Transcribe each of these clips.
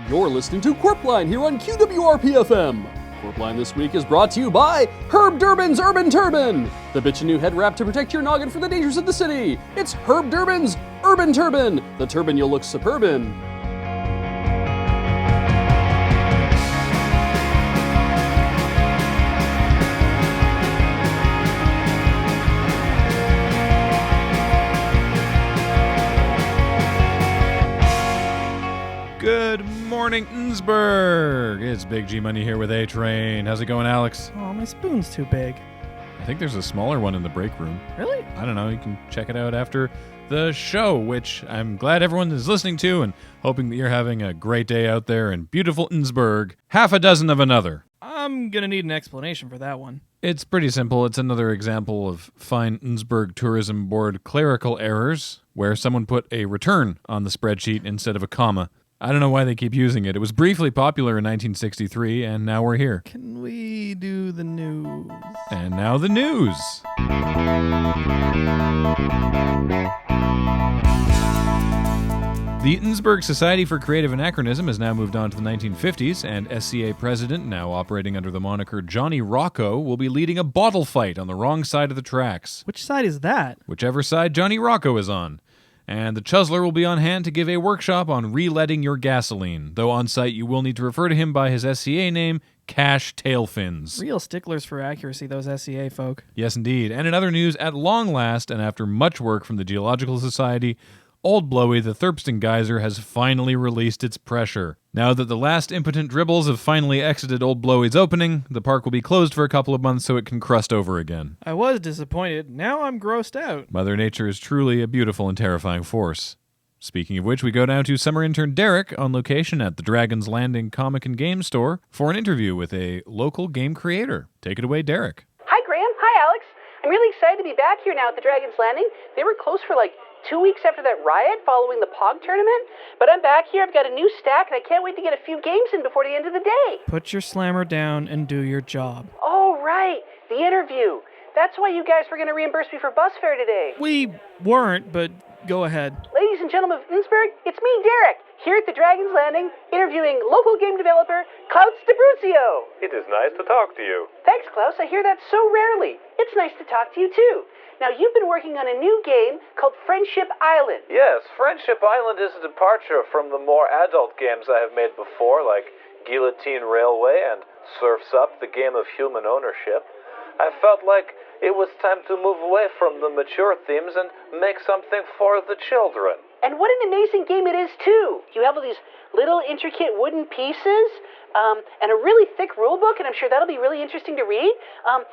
You're listening to Qwerpline here on QWRP-FM. Qwerpline this week is brought to you by Herb Durbin's Urban Turban, the bitchin' new head wrap to protect your noggin from the dangers of the city. It's Herb Durbin's Urban Turban, the turban you'll look superb in. Good morning, Nsburg. It's Big G Money here with A-Train. How's it going, Alex? Oh, my spoon's too big. I think there's a smaller one in the break room. Really? I don't know. You can check it out after the show, which I'm glad everyone is listening to and hoping that you're having a great day out there in beautiful Nsburg. Half a dozen of another. I'm gonna need an explanation for that one. It's pretty simple. It's another example of fine Nsburg Tourism Board clerical errors where someone put a return on the spreadsheet instead of a comma. I don't know why they keep using it. It was briefly popular in 1963, and now we're here. Can we do the news? And now the news. The Nsburg Society for Creative Anachronism has now moved on to the 1950s, and SCA president, now operating under the moniker Johnny Rocco, will be leading a bottle fight on the wrong side of the tracks. Which side is that? Whichever side Johnny Rocco is on. And the Chuzzler will be on hand to give a workshop on re-leading your gasoline, though on site you will need to refer to him by his SCA name, Cash Tailfins. Real sticklers for accuracy, those SCA folk. Yes, indeed. And in other news, at long last, and after much work from the Geological Society, Old Blowy, the Thurpston Geyser, has finally released its pressure. Now that the last impotent dribbles have finally exited Old Blowy's opening, the park will be closed for a couple of months so it can crust over again. I was disappointed. Now I'm grossed out. Mother Nature is truly a beautiful and terrifying force. Speaking of which, we go down to summer intern Derek on location at the Dragon's Landing Comic and Game Store for an interview with a local game creator. Take it away, Derek. Hi, Graham. Hi, Alex. I'm really excited to be back here now at the Dragon's Landing. They were closed for 2 weeks after that riot following the POG tournament, but I'm back here. I've got a new stack, and I can't wait to get a few games in before the end of the day. Put your slammer down and do your job. Oh, right. The interview. That's why you guys were going to reimburse me for bus fare today. We weren't, but go ahead. Ladies and gentlemen of Nsburg, it's me, Derek, here at the Dragon's Landing, interviewing local game developer Klaus D'Abrucio. It is nice to talk to you. Thanks, Klaus. I hear that so rarely. It's nice to talk to you, too. Now, you've been working on a new game called Friendship Island. Yes, Friendship Island is a departure from the more adult games I have made before, like Guillotine Railway and Surf's Up, the game of human ownership. I felt like it was time to move away from the mature themes and make something for the children. And what an amazing game it is, too. You have all these little intricate wooden pieces, and a really thick rule book, and I'm sure that'll be really interesting to read.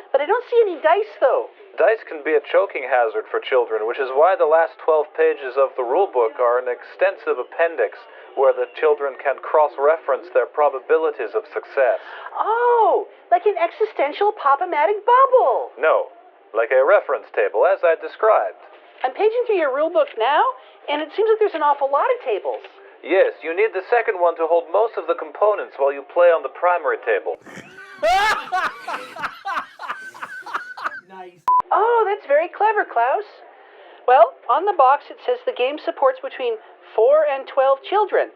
But I don't see any dice, though. Dice can be a choking hazard for children, which is why the last 12 pages of the rulebook are an extensive appendix where the children can cross-reference their probabilities of success. Oh, like an existential pop-o-matic bubble. No, like a reference table, as I described. I'm paging through your rulebook now, and it seems like there's an awful lot of tables. Yes, you need the second one to hold most of the components while you play on the primary table. Nice. Oh, that's very clever, Klaus. Well, on the box it says the game supports between 4 and 12 children.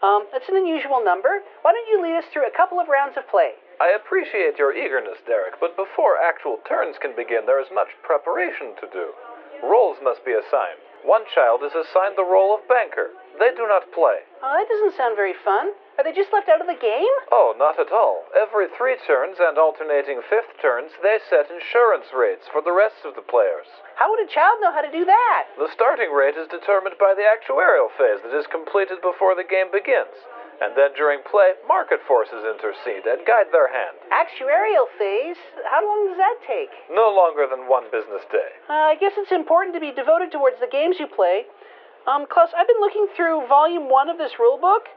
That's an unusual number. Why don't you lead us through a couple of rounds of play? I appreciate your eagerness, Derek, but before actual turns can begin, there is much preparation to do. Roles must be assigned. One child is assigned the role of banker. They do not play. Oh, that doesn't sound very fun. Are they just left out of the game? Oh, not at all. Every 3 turns and alternating 5th turns, they set insurance rates for the rest of the players. How would a child know how to do that? The starting rate is determined by the actuarial phase that is completed before the game begins. And then during play, market forces intercede and guide their hand. Actuarial phase? How long does that take? No longer than 1 business day. I guess it's important to be devoted towards the games you play. Klaus, I've been looking through Volume 1 of this rulebook,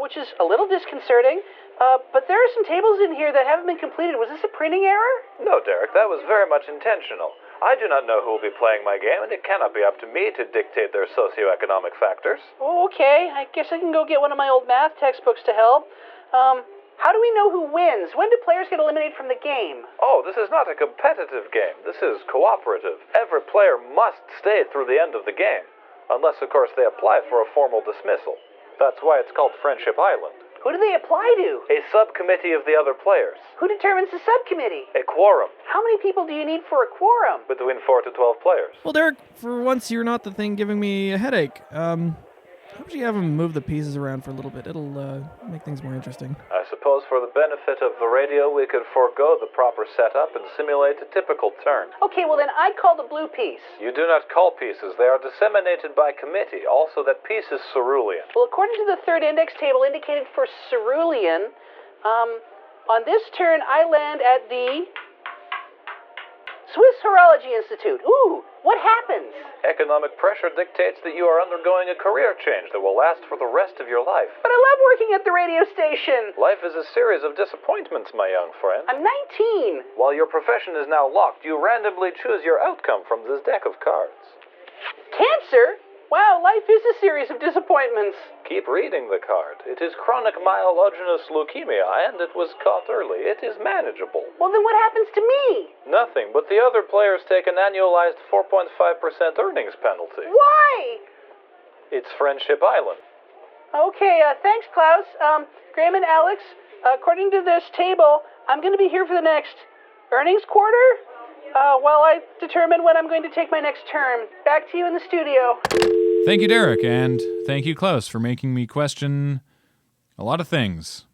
which is a little disconcerting, but there are some tables in here that haven't been completed. Was this a printing error? No, Derek, that was very much intentional. I do not know who will be playing my game, and it cannot be up to me to dictate their socioeconomic factors. Oh, okay. I guess I can go get one of my old math textbooks to help. How do we know who wins? When do players get eliminated from the game? Oh, this is not a competitive game. This is cooperative. Every player must stay through the end of the game. Unless, of course, they apply for a formal dismissal. That's why it's called Friendship Island. Who do they apply to? A subcommittee of the other players. Who determines the subcommittee? A quorum. How many people do you need for a quorum? Between 4 to 12 players. Well, Derek, for once you're not the thing giving me a headache. How about you have him move the pieces around for a little bit? It'll make things more interesting. I suppose for the benefit of the radio, we could forego the proper setup and simulate a typical turn. Okay, well then I call the blue piece. You do not call pieces. They are disseminated by committee. Also, that piece is cerulean. Well, according to the third index table indicated for cerulean, on this turn I land at the Swiss Horology Institute. Ooh, what happens? Economic pressure dictates that you are undergoing a career change that will last for the rest of your life. But I love working at the radio station. Life is a series of disappointments, my young friend. I'm 19. While your profession is now locked, you randomly choose your outcome from this deck of cards. Cancer? Wow, life is a series of disappointments. Keep reading the card. It is chronic myelogenous leukemia, and it was caught early. It is manageable. Well, then what happens to me? Nothing, but the other players take an annualized 4.5% earnings penalty. Why? It's Friendship Island. Okay, thanks, Klaus. Graham and Alex, according to this table, I'm going to be here for the next earnings quarter while I determine when I'm going to take my next term. Back to you in the studio. Thank you, Derek, and thank you, Klaus, for making me question a lot of things.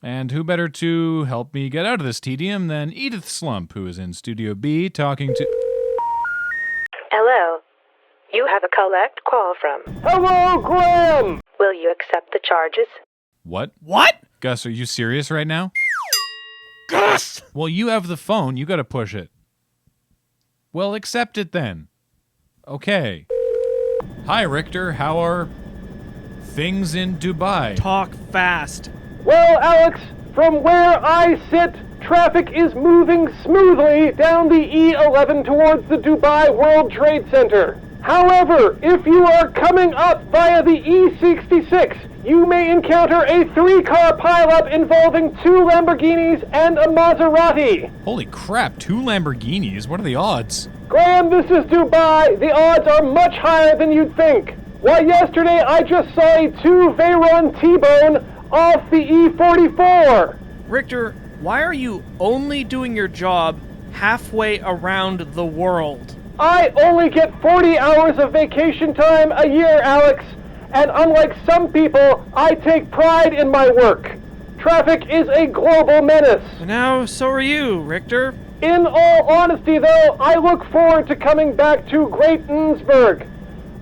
And who better to help me get out of this tedium than Edith Slump, who is in Studio B talking to... Hello. You have a collect call from. Hello, Graham! Will you accept the charges? What? What? Gus, are you serious right now? Gus! Well, you have the phone. You gotta push it. Well, accept it then. Okay. Hi, Richter. How are things in Dubai? Talk fast. Well, Alex, from where I sit, traffic is moving smoothly down the E11 towards the Dubai World Trade Center. However, if you are coming up via the E66, you may encounter a 3-car pileup involving 2 Lamborghinis and a Maserati. Holy crap, 2 Lamborghinis? What are the odds? Graham, this is Dubai. The odds are much higher than you'd think. Why, yesterday I just saw a 2 Veyron T-bone off the E44. Richter, why are you only doing your job halfway around the world? I only get 40 hours of vacation time a year, Alex. And unlike some people, I take pride in my work. Traffic is a global menace. And now, so are you, Richter. In all honesty, though, I look forward to coming back to Great Nsburg.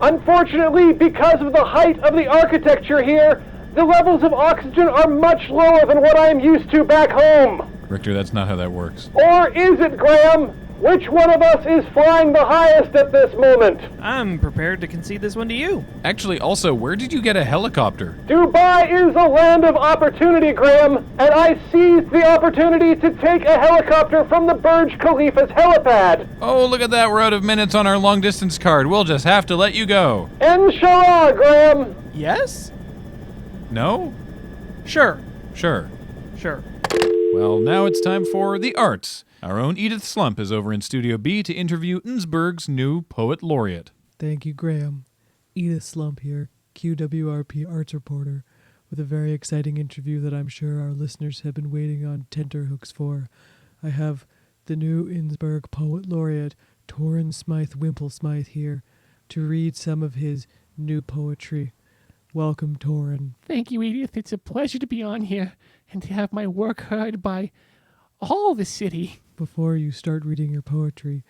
Unfortunately, because of the height of the architecture here, the levels of oxygen are much lower than what I am used to back home. Richter, that's not how that works. Or is it, Graham? Which one of us is flying the highest at this moment? I'm prepared to concede this one to you. Actually, also, where did you get a helicopter? Dubai is a land of opportunity, Graham, and I seized the opportunity to take a helicopter from the Burj Khalifa's helipad. Oh, look at that. We're out of minutes on our long-distance card. We'll just have to let you go. Inshallah, Graham. Yes? No? Sure. Sure. Sure. Well, now it's time for the arts. Our own Edith Slump is over in Studio B to interview Nsburg's new Poet Laureate. Thank you, Graham. Edith Slump here, QWRP arts reporter, with a very exciting interview that I'm sure our listeners have been waiting on tenterhooks for. I have the new Nsburg Poet Laureate, Torrin Smythe Wimplesmythe, here to read some of his new poetry. Welcome, Torrin. Thank you, Edith. It's a pleasure to be on here and to have my work heard by all the city. Before you start reading your poetry,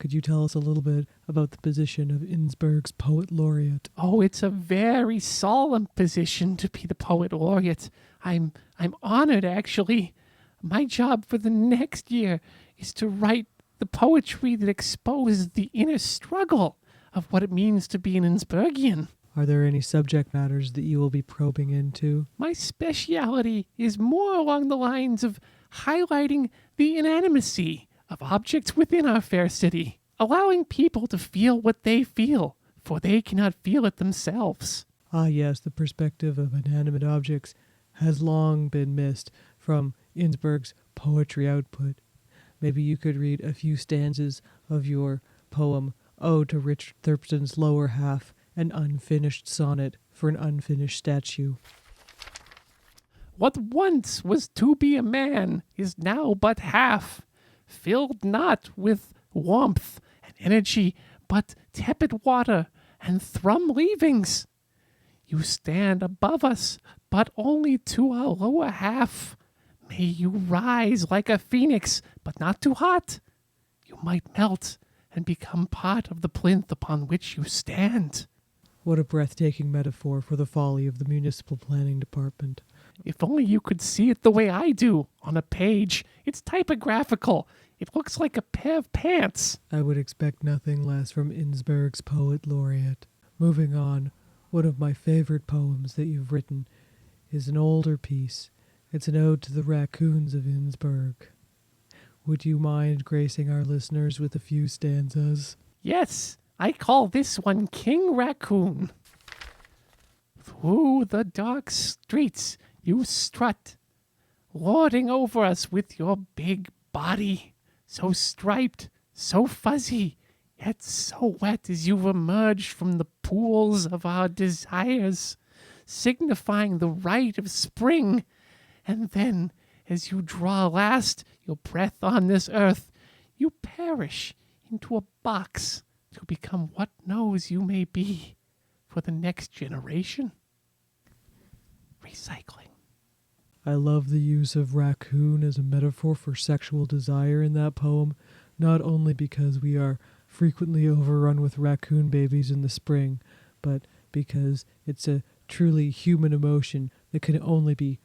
could you tell us a little bit about the position of Nsburg's Poet Laureate? Oh, it's a very solemn position to be the Poet Laureate. I'm honored, actually. My job for the next year is to write the poetry that exposes the inner struggle of what it means to be an Nsburgian. Are there any subject matters that you will be probing into? My speciality is more along the lines of highlighting the inanimacy of objects within our fair city, allowing people to feel what they feel, for they cannot feel it themselves. Ah, yes, the perspective of inanimate objects has long been missed from Nsburg's poetry output. Maybe you could read a few stanzas of your poem, Ode to Richard Thurston's Lower Half, an unfinished sonnet for an unfinished statue. What once was to be a man is now but half, filled not with warmth and energy, but tepid water and thrum leavings. You stand above us, but only to our lower half. May you rise like a phoenix, but not too hot. You might melt and become part of the plinth upon which you stand. What a breathtaking metaphor for the folly of the municipal planning department. If only you could see it the way I do, on a page. It's typographical. It looks like a pair of pants. I would expect nothing less from Nsburg's poet laureate. Moving on, one of my favorite poems that you've written is an older piece. It's an ode to the raccoons of Nsburg. Would you mind gracing our listeners with a few stanzas? Yes, I call this one King Raccoon. Through the dark streets you strut, lording over us with your big body, so striped, so fuzzy, yet so wet as you've emerged from the pools of our desires, signifying the rite of spring. And then, as you draw last your breath on this earth, you perish into a box to become what knows you may be for the next generation. Recycling. I love the use of raccoon as a metaphor for sexual desire in that poem, not only because we are frequently overrun with raccoon babies in the spring, but because it's a truly human emotion that can only be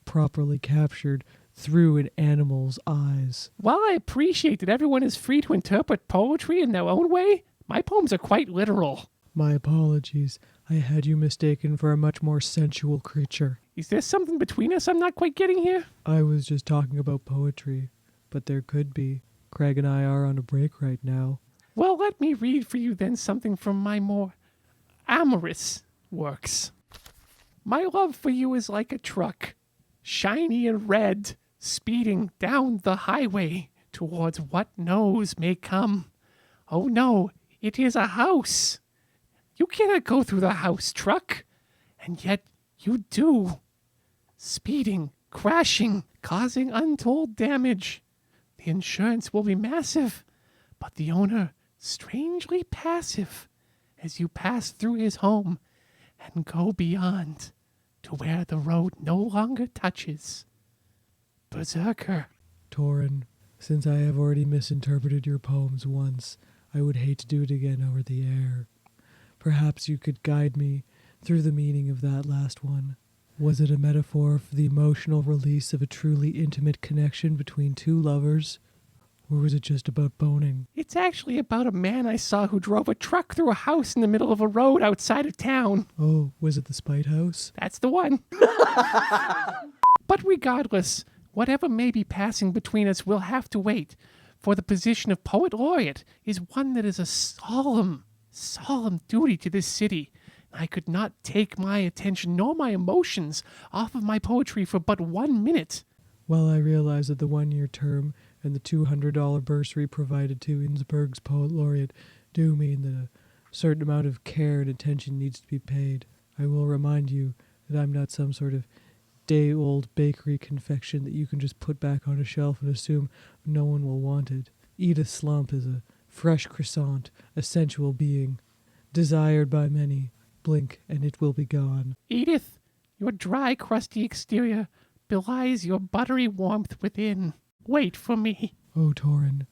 properly captured through an animal's eyes. While I appreciate that everyone is free to interpret poetry in their own way, my poems are quite literal. My apologies. I had you mistaken for a much more sensual creature. Is there something between us I'm not quite getting here? I was just talking about poetry, but there could be. Craig and I are on a break right now. Well, let me read for you then something from my more amorous works. My love for you is like a truck, shiny and red, speeding down the highway towards what knows may come. Oh no, it is a house. You cannot go through the house, truck. And yet you do. Speeding, crashing, causing untold damage. The insurance will be massive, but the owner strangely passive as you pass through his home and go beyond to where the road no longer touches. Berserker. Torin, since I have already misinterpreted your poems once, I would hate to do it again over the air. Perhaps you could guide me through the meaning of that last one. Was it a metaphor for the emotional release of a truly intimate connection between two lovers? Or was it just about boning? It's actually about a man I saw who drove a truck through a house in the middle of a road outside of town. Oh, was it the Spite House? That's the one. But regardless, whatever may be passing between us will have to wait, for the position of Poet Laureate is one that is a solemn duty to this city. I could not take my attention nor my emotions off of my poetry for but 1 minute. Well, I realize that the 1-year term and the $200 bursary provided to Nsburg's Poet Laureate do mean that a certain amount of care and attention needs to be paid. I will remind you that I'm not some sort of day-old bakery confection that you can just put back on a shelf and assume no one will want it. Edith Slump is a fresh croissant, a sensual being, desired by many. Blink, and it will be gone. Edith, your dry, crusty exterior belies your buttery warmth within. Wait for me. Oh, Torin.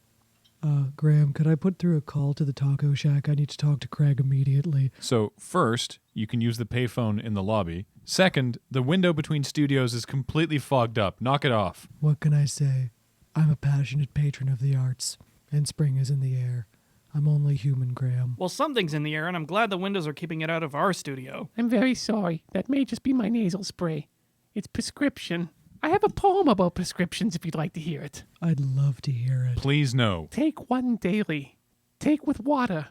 Graham, could I put through a call to the taco shack? I need to talk to Craig immediately. So, first, you can use the payphone in the lobby. Second, the window between studios is completely fogged up. Knock it off. What can I say? I'm a passionate patron of the arts, and spring is in the air. I'm only human, Graham. Well, something's in the air, and I'm glad the windows are keeping it out of our studio. I'm very sorry. That may just be my nasal spray. It's prescription. I have a poem about prescriptions if you'd like to hear it. I'd love to hear it. Please no. Take one daily. Take with water.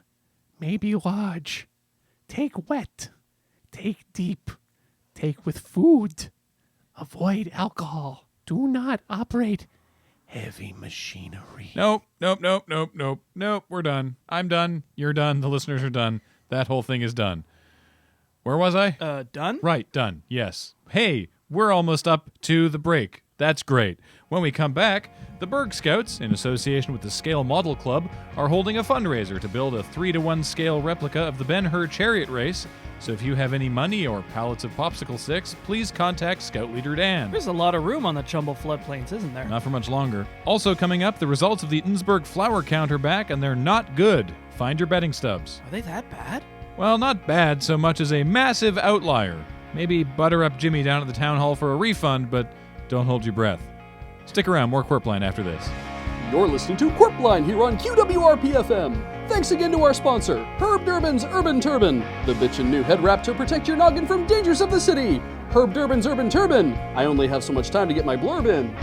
Maybe large. Take wet. Take deep. Take with food. Avoid alcohol. Do not operate heavy machinery. Nope. We're done. I'm done. You're done. The listeners are done. That whole thing is done. Where was I? Done? Right, done. Yes. Hey, we're almost up to the break. That's great. When we come back, the Berg Scouts, in association with the Scale Model Club, are holding a fundraiser to build a 3-to-1 scale replica of the Ben-Hur chariot race. So if you have any money or pallets of popsicle sticks, please contact Scout Leader Dan. There's a lot of room on the Chumble floodplains, isn't there? Not for much longer. Also coming up, the results of the Nsburg flower count are back, and they're not good. Find your betting stubs. Are they that bad? Well, not bad so much as a massive outlier. Maybe butter up Jimmy down at the town hall for a refund, but don't hold your breath. Stick around, more Qwerpline after this. You're listening to Qwerpline here on QWRP-FM. Thanks again to our sponsor, Herb Durbin's Urban Turban, the bitchin' new head wrap to protect your noggin from dangers of the city. Herb Durbin's Urban Turban. I only have so much time to get my blurb in.